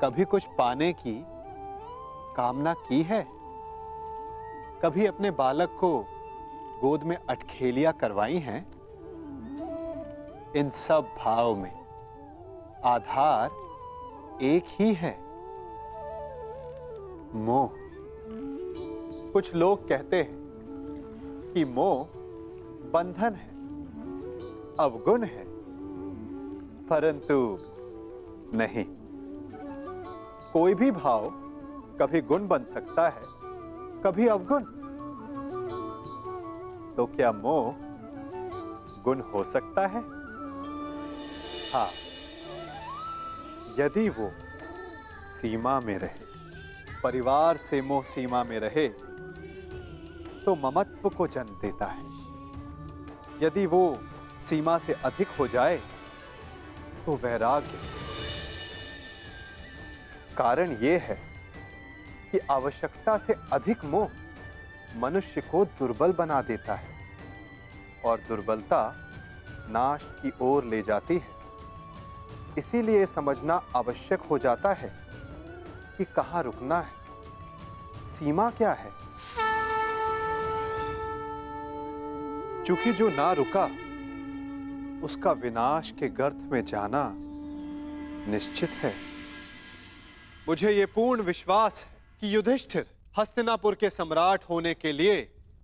कभी कुछ पाने की कामना की है? कभी अपने बालक को गोद में अटखेलियां करवाई हैं? इन सब भाव में आधार एक ही है, मोह। कुछ लोग कहते हैं कि मोह बंधन है, अवगुण है, परंतु नहीं। कोई भी भाव कभी गुण बन सकता है, कभी अवगुण। तो क्या मोह गुण हो सकता है? हाँ, यदि वो सीमा में रहे। परिवार से मोह सीमा में रहे तो ममत्व को जन्म देता है। यदि वो सीमा से अधिक हो जाए तो वैराग्य। कारण ये है कि आवश्यकता से अधिक मोह मनुष्य को दुर्बल बना देता है और दुर्बलता नाश की ओर ले जाती है। इसीलिए समझना आवश्यक हो जाता है कि कहां रुकना है, सीमा क्या है। चूंकि जो ना रुका उसका विनाश के गर्त में जाना निश्चित है। मुझे यह पूर्ण विश्वास है कि युधिष्ठिर हस्तिनापुर के सम्राट होने के लिए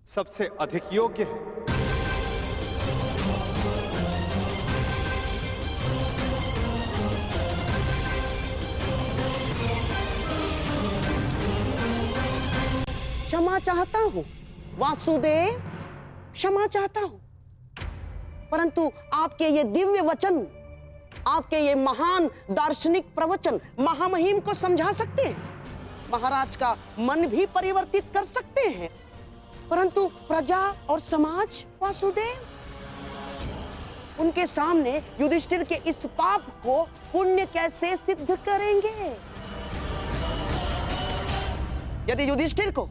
सबसे अधिक योग्य है। क्षमा चाहता हूं वासुदेव, क्षमा चाहता हूं, परंतु आपके ये दिव्य वचन, आपके ये महान दार्शनिक प्रवचन महामहिम को समझा सकते हैं, महाराज का मन भी परिवर्तित कर सकते हैं, परंतु प्रजा और समाज वासुदेव, उनके सामने युधिष्ठिर के इस पाप को पुण्य कैसे सिद्ध करेंगे? यदि युधिष्ठिर को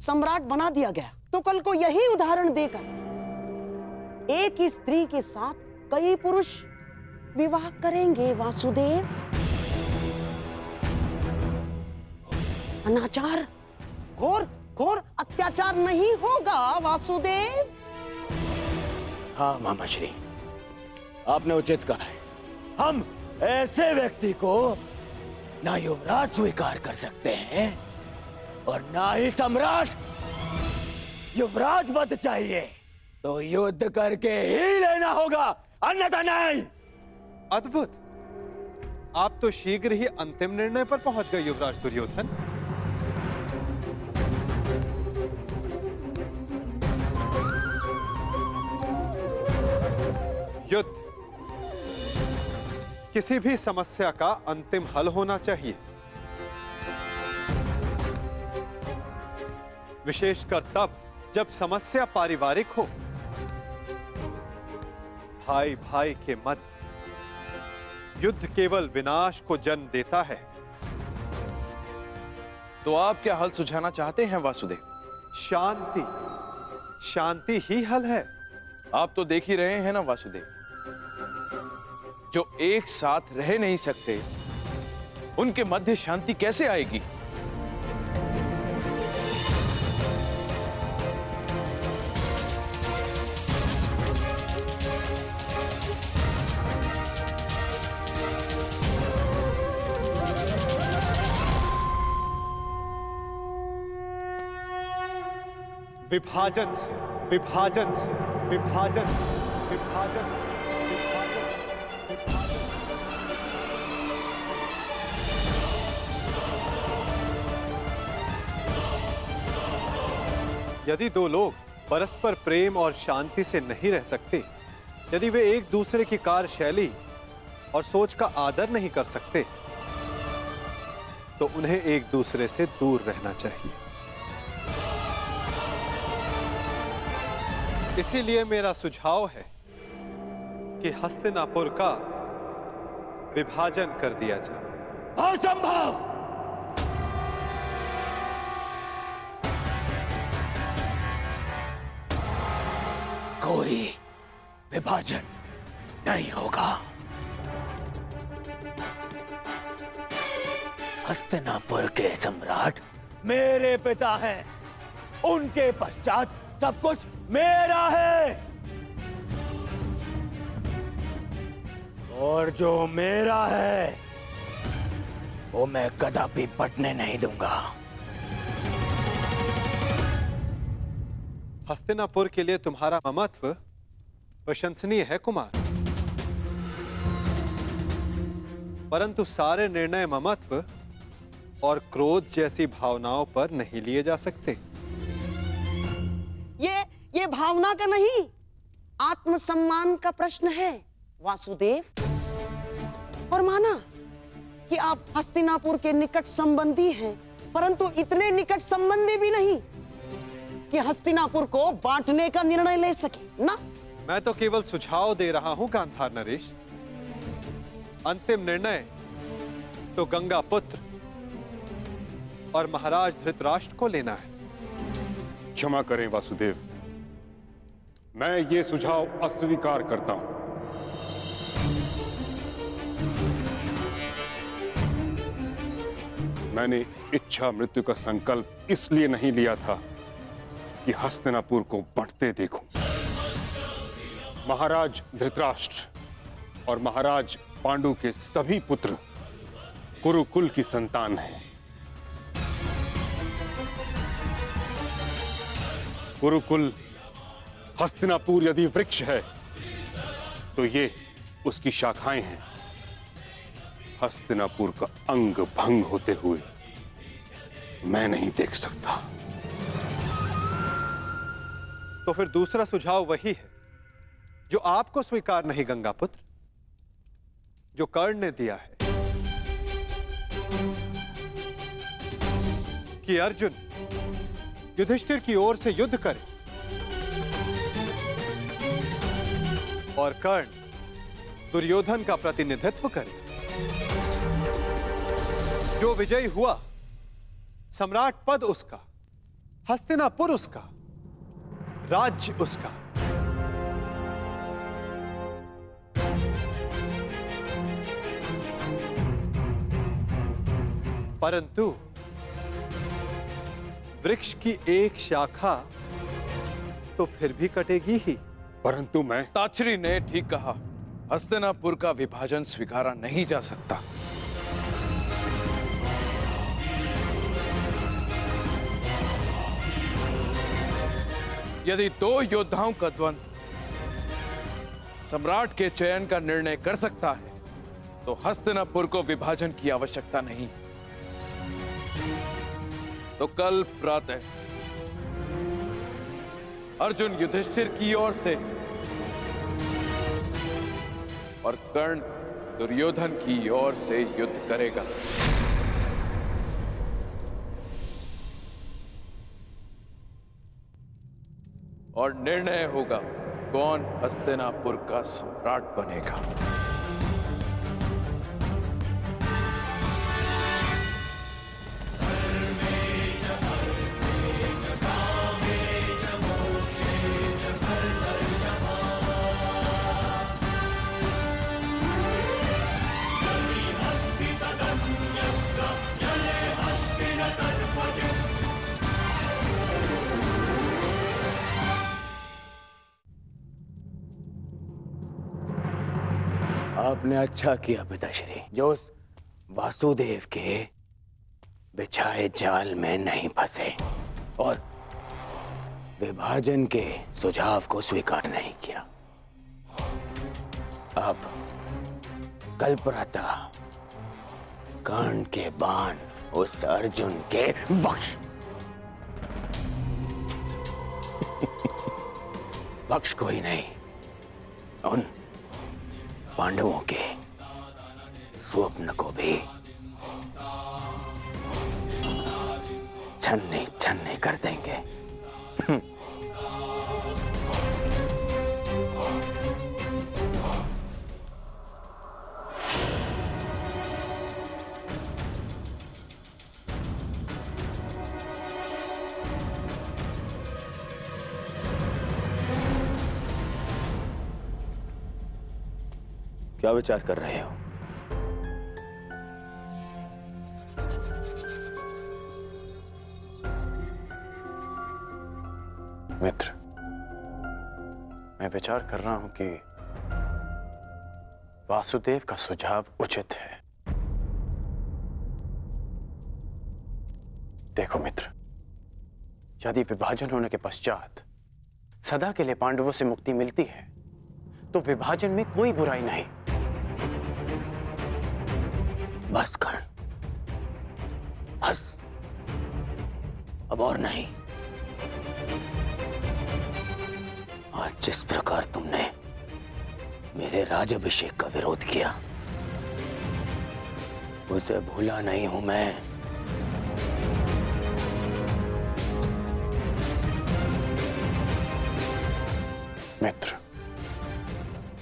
सम्राट बना दिया गया तो कल को यही उदाहरण देगा, एक ही स्त्री के साथ कई पुरुष विवाह करेंगे वासुदेव। अनाचार, घोर घोर अत्याचार नहीं होगा वासुदेव। हाँ मामाश्री, आपने उचित कहा है। हम ऐसे व्यक्ति को ना युवराज स्वीकार कर सकते हैं और ना ही सम्राट। युवराज पद चाहिए तो युद्ध करके ही लेना होगा, अन्यथा नहीं। अद्भुत, आप तो शीघ्र ही अंतिम निर्णय पर पहुंच गए युवराज दुर्योधन। युद्ध किसी भी समस्या का अंतिम हल होना चाहिए, विशेषकर तब जब समस्या पारिवारिक हो। भाई भाई के मध्य युद्ध केवल विनाश को जन्म देता है। तो आप क्या हल सुझाना चाहते हैं वासुदेव? शांति, शांति ही हल है। आप तो देख ही रहे हैं ना वासुदेव, जो एक साथ रह नहीं सकते उनके मध्य शांति कैसे आएगी? विभाजन से, विभाजन से, विभाजन से, विभाजन से, यदि दो लोग परस्पर प्रेम और शांति से नहीं रह सकते, यदि वे एक दूसरे की कार्यशैली और सोच का आदर नहीं कर सकते, तो उन्हें एक दूसरे से दूर रहना चाहिए। इसीलिए मेरा सुझाव है कि हस्तिनापुर का विभाजन कर दिया जाए। असंभव! कोई विभाजन नहीं होगा। हस्तिनापुर के सम्राट मेरे पिता हैं। उनके पश्चात सब कुछ मेरा है। और जो मेरा है वो मैं कदापि बंटने नहीं दूंगा। हस्तिनापुर के लिए तुम्हारा ममत्व प्रशंसनीय है कुमार, परंतु सारे निर्णय ममत्व और क्रोध जैसी भावनाओं पर नहीं लिए जा सकते। ये भावना का नहीं, आत्मसम्मान का प्रश्न है वासुदेव। और माना कि आप हस्तिनापुर के निकट संबंधी हैं, परंतु इतने निकट संबंधी भी नहीं कि हस्तिनापुर को बांटने का निर्णय ले सके ना। मैं तो केवल सुझाव दे रहा हूं गांधार नरेश। अंतिम निर्णय तो गंगा पुत्र और महाराज धृतराष्ट्र को लेना है। क्षमा करें वासुदेव, मैं ये सुझाव अस्वीकार करता हूं। मैंने इच्छा मृत्यु का संकल्प इसलिए नहीं लिया था कि हस्तिनापुर को बंटते देखूं। महाराज धृतराष्ट्र और महाराज पांडु के सभी पुत्र कुरुकुल की संतान हैं। कुरुकुल हस्तिनापुर यदि वृक्ष है तो ये उसकी शाखाएं हैं। हस्तिनापुर का अंग भंग होते हुए मैं नहीं देख सकता। तो फिर दूसरा सुझाव वही है जो आपको स्वीकार नहीं गंगापुत्र, जो कर्ण ने दिया है कि अर्जुन युधिष्ठिर की ओर से युद्ध करे और कर्ण दुर्योधन का प्रतिनिधित्व करे। जो विजयी हुआ सम्राट पद उसका, हस्तिनापुर उसका, राज्य उसका। परंतु वृक्ष की एक शाखा तो फिर भी कटेगी ही। परंतु मैं ताचरी ने ठीक कहा, हस्तिनापुर का विभाजन स्वीकारा नहीं जा सकता। यदि दो योद्धाओं का द्वंद्व सम्राट के चयन का निर्णय कर सकता है तो हस्तिनापुर को विभाजन की आवश्यकता नहीं। तो कल प्रातः अर्जुन युधिष्ठिर की ओर से और कर्ण दुर्योधन की ओर से युद्ध करेगा। और निर्णय होगा कौन हस्तिनापुर का सम्राट बनेगा। आपने अच्छा किया पिताश्री, जो उस वासुदेव के बिछाए जाल में नहीं फंसे और विभाजन के सुझाव को स्वीकार नहीं किया। अब कल प्रातः कर्ण के बाण उस अर्जुन के बख्श बख्श कोई नहीं, उन पांडवों के स्वप्न को भी छन्नी छन्नी कर देंगे। क्या विचार कर रहे हो? मित्र, मैं विचार कर रहा हूं कि वासुदेव का सुझाव उचित है। देखो मित्र, यदि विभाजन होने के पश्चात सदा के लिए पांडवों से मुक्ति मिलती है तो विभाजन में कोई बुराई नहीं। बस कर्ण, बस, अब और नहीं। आज जिस प्रकार तुमने मेरे राज्याभिषेक का विरोध किया, उसे भूला नहीं हूं मैं। मित्र,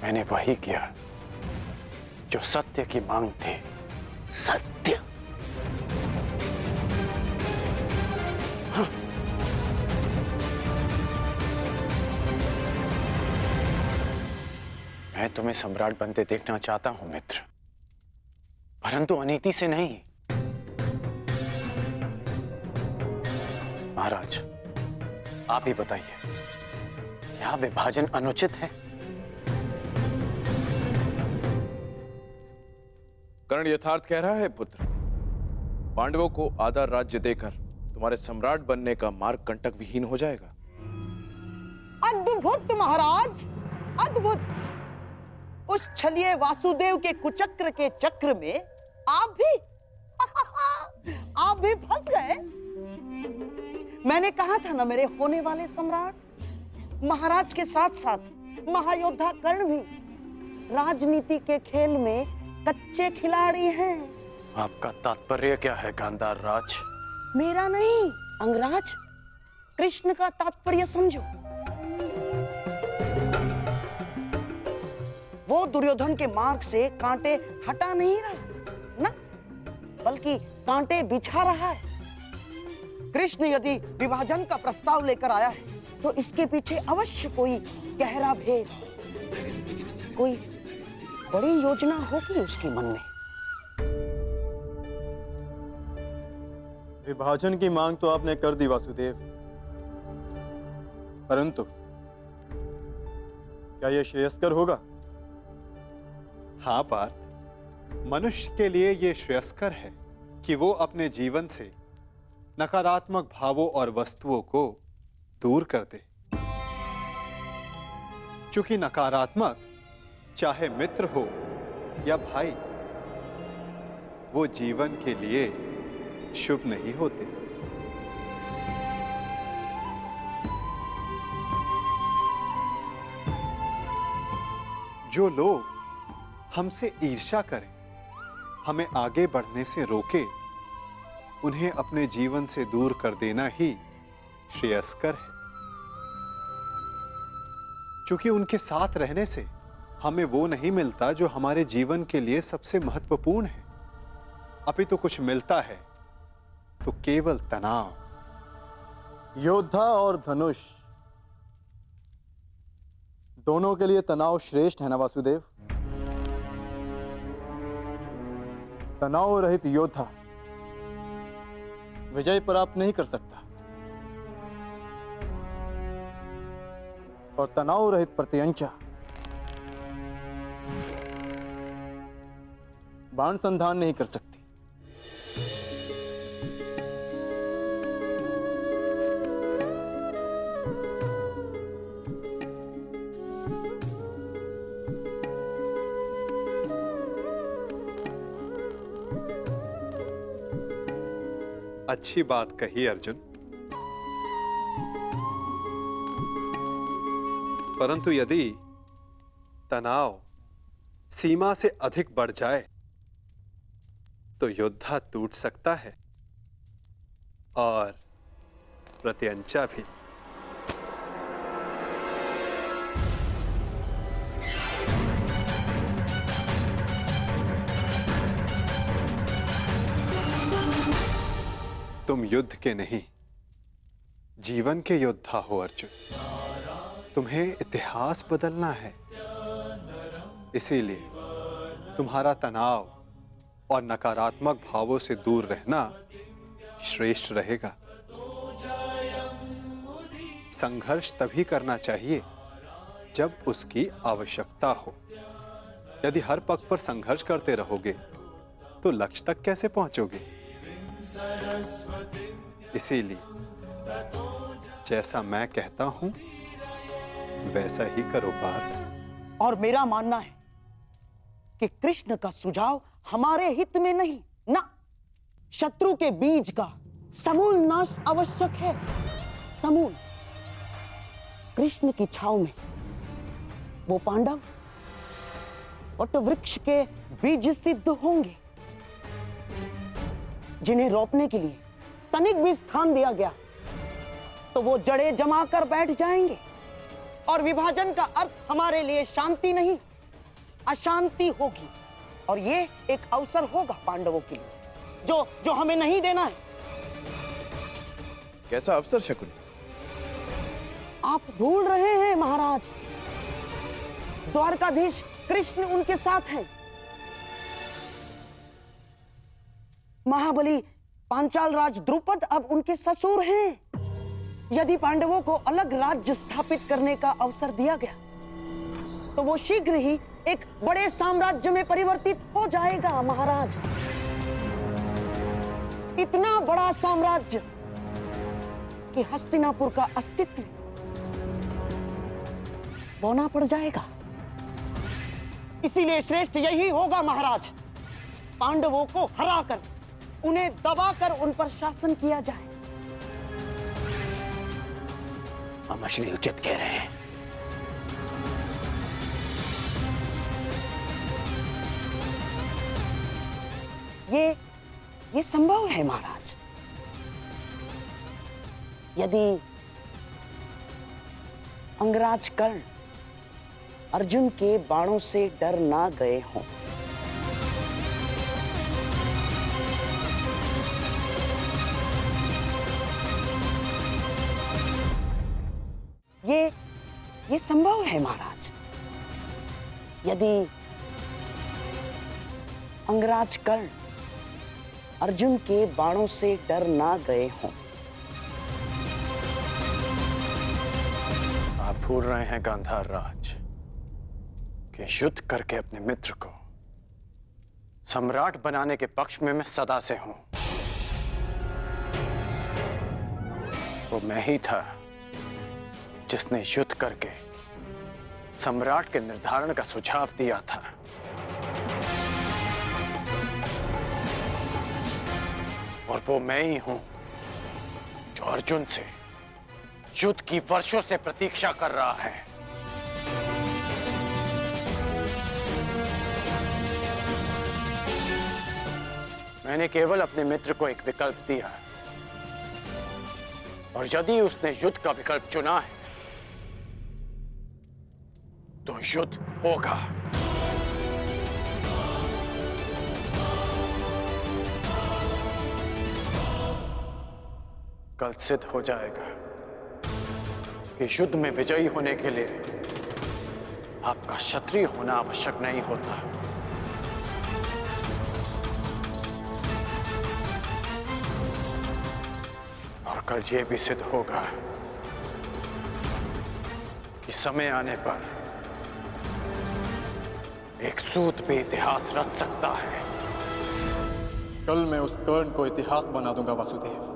मैंने वही किया जो सत्य की मांग थी। सत्य? मैं तुम्हें सम्राट बनते देखना चाहता हूं मित्र, परंतु अनीति से नहीं। महाराज, आप ही बताइए, क्या विभाजन अनुचित है? कर्ण यथार्थ कह रहा है पुत्र। पांडवों को आधा राज्य देकर तुम्हारे सम्राट बनने का मार्ग कंटक विहीन हो जाएगा। अद्भुत महाराज, अद्भुत। उस छलिए वासुदेव के कुचक्र के चक्र में आप भी आप भी फंस गए। मैंने कहा था ना, मेरे होने वाले सम्राट महाराज के साथ साथ महायोद्धा कर्ण भी राजनीति के खेल में कच्चे खिलाड़ी हैं। आपका तात्पर्य क्या है गांधार राज? मेरा नहीं अंगराज, कृष्ण का तात्पर्य समझो। वो दुर्योधन के मार्ग से कांटे हटा नहीं रहा ना, बल्कि कांटे बिछा रहा है। कृष्ण यदि विभाजन का प्रस्ताव लेकर आया है तो इसके पीछे अवश्य कोई गहरा भेद, कोई बड़ी योजना होगी उसके मन में। विभाजन की मांग तो आपने कर दी वासुदेव, परंतु क्या यह श्रेयस्कर होगा? हाँ पार्थ, मनुष्य के लिए यह श्रेयस्कर है कि वो अपने जीवन से नकारात्मक भावों और वस्तुओं को दूर कर दे। चूंकि नकारात्मक, चाहे मित्र हो या भाई, वो जीवन के लिए शुभ नहीं होते। जो लोग हमसे ईर्ष्या करें, हमें आगे बढ़ने से रोके, उन्हें अपने जीवन से दूर कर देना ही श्रेयस्कर है। क्योंकि उनके साथ रहने से हमें वो नहीं मिलता जो हमारे जीवन के लिए सबसे महत्वपूर्ण है, अपितु कुछ मिलता है तो केवल तनाव। योद्धा और धनुष दोनों के लिए तनाव श्रेष्ठ है ना वासुदेव? तनाव रहित योद्धा विजय प्राप्त नहीं कर सकता, और तनाव रहित प्रत्यंचा बाण संधान नहीं कर सकती। अच्छी बात कही अर्जुन, परंतु यदि तनाव सीमा से अधिक बढ़ जाए तो योद्धा टूट सकता है और प्रत्यंचा भी। तुम युद्ध के नहीं, जीवन के योद्धा हो अर्जुन। तुम्हें इतिहास बदलना है, इसीलिए तुम्हारा तनाव और नकारात्मक भावों से दूर रहना श्रेष्ठ रहेगा। संघर्ष तभी करना चाहिए जब उसकी आवश्यकता हो। यदि हर पग पर संघर्ष करते रहोगे तो लक्ष्य तक कैसे पहुंचोगे? इसीलिए जैसा मैं कहता हूं वैसा ही करो पार्थ। और मेरा मानना है कि कृष्ण का सुझाव हमारे हित में नहीं, ना, शत्रु के बीज का समूल नाश आवश्यक है। समूल। कृष्ण की छाव में वो पांडव वट वृक्ष के बीज सिद्ध होंगे, जिन्हें रोपने के लिए तनिक भी स्थान दिया गया तो वो जड़ें जमा कर बैठ जाएंगे। और विभाजन का अर्थ हमारे लिए शांति नहीं, अशांति होगी। और ये एक अवसर होगा पांडवों के लिए जो हमें नहीं देना है। कैसा अवसर शकुनी? आप भूल रहे हैं महाराज, द्वारकाधीश कृष्ण उनके साथ हैं। महाबली पांचाल राज द्रुपद अब उनके ससुर हैं। यदि पांडवों को अलग राज्य स्थापित करने का अवसर दिया गया तो वो शीघ्र ही एक बड़े साम्राज्य में परिवर्तित हो जाएगा महाराज। इतना बड़ा साम्राज्य कि हस्तिनापुर का अस्तित्व बौना पड़ जाएगा। इसीलिए श्रेष्ठ यही होगा महाराज, पांडवों को हराकर, उन्हें दबाकर उन पर शासन किया जाए। मामा श्री उचित कह रहे हैं। ये संभव है महाराज, यदि अंगराज कर्ण अर्जुन के बाणों से डर ना गए हों। ये संभव है महाराज, यदि अंगराज कर्ण अर्जुन के बाणों से डर ना गए हों। आप भूल रहे हैं गांधार राज कि युद्ध करके अपने मित्र को सम्राट बनाने के पक्ष में मैं सदा से हूं। वो मैं ही था जिसने युद्ध करके सम्राट के निर्धारण का सुझाव दिया था। और वो मैं ही हूं जो अर्जुन से युद्ध की वर्षों से प्रतीक्षा कर रहा है। मैंने केवल अपने मित्र को एक विकल्प दिया, और यदि उसने युद्ध का विकल्प चुना है तो युद्ध होगा। कल सिद्ध हो जाएगा कि युद्ध में विजयी होने के लिए आपका क्षत्रिय होना आवश्यक नहीं होता। और कल यह भी सिद्ध होगा कि समय आने पर एक सूत भी इतिहास रच सकता है। कल मैं उस कर्ण को इतिहास बना दूंगा वासुदेव।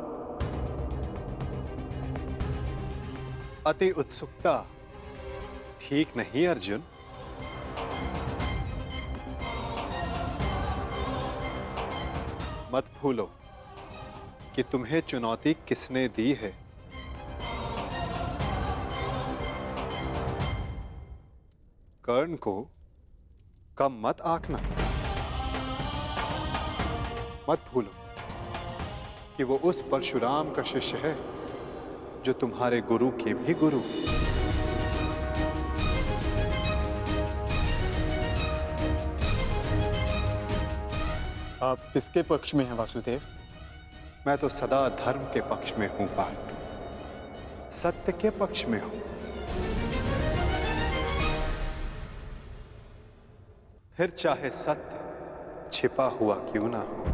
अति उत्सुकता ठीक नहीं अर्जुन। मत भूलो कि तुम्हें चुनौती किसने दी है। कर्ण को कम मत आंकना। मत भूलो कि वो उस परशुराम का शिष्य है जो तुम्हारे गुरु के भी गुरु। आप किसके पक्ष में हैं वासुदेव? मैं तो सदा धर्म के पक्ष में हूं पार्थ, सत्य के पक्ष में हूं। फिर चाहे सत्य छिपा हुआ क्यों ना हो।